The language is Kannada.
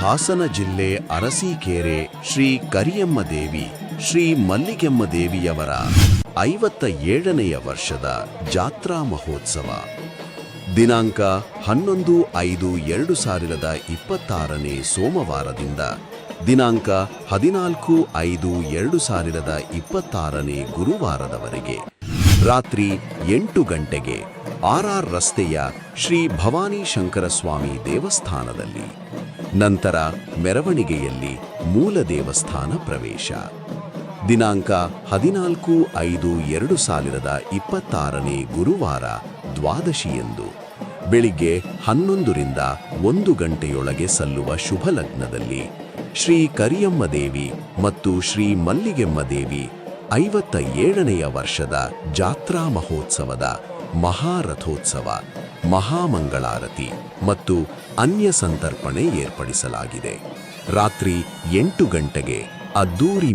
ಹಾಸನ ಜಿಲ್ಲೆ ಅರಸೀಕೆರೆ ಶ್ರೀ ಕರಿಯಮ್ಮ ದೇವಿ ಶ್ರೀ ಮಲ್ಲಿಗೆಮ್ಮ ದೇವಿಯವರ 57ನೇ ವರ್ಷದ ಜಾತ್ರಾ ಮಹೋತ್ಸವ ದಿನಾಂಕ 11/5/2026 ಸೋಮವಾರದಿಂದ ದಿನಾಂಕ 14/5/2026 ಗುರುವಾರದವರೆಗೆ ರಾತ್ರಿ 8 ಗಂಟೆಗೆ ಆರ್ ರಸ್ತೆಯ ಶ್ರೀ ಭವಾನಿ ಶಂಕರ ಸ್ವಾಮಿ ದೇವಸ್ಥಾನದಲ್ಲಿ. ನಂತರ ಮೆರವಣಿಗೆಯಲ್ಲಿ ಮೂಲ ದೇವಸ್ಥಾನ ಪ್ರವೇಶ. ದಿನಾಂಕ 14/5/2026 ಗುರುವಾರ ದ್ವಾದಶಿಯಂದು ಬೆಳಿಗ್ಗೆ 11 ರಿಂದ 1 ಗಂಟೆಯೊಳಗೆ ಸಲ್ಲುವ ಶುಭ ಲಗ್ನದಲ್ಲಿ ಶ್ರೀ ಕರಿಯಮ್ಮ ದೇವಿ ಮತ್ತು ಶ್ರೀ ಮಲ್ಲಿಗೆಮ್ಮ ದೇವಿ 57ನೇ ವರ್ಷದ ಜಾತ್ರಾ ಮಹೋತ್ಸವದ ಮಹಾರಥೋತ್ಸವ, ಮಹಾಮಂಗಳಾರತಿ ಮತ್ತು ಅನ್ಯ ಸಂತರ್ಪಣೆ ಏರ್ಪಡಿಸಲಾಗಿದೆ. ರಾತ್ರಿ 8 ಗಂಟೆಗೆ ಅದ್ದೂರಿ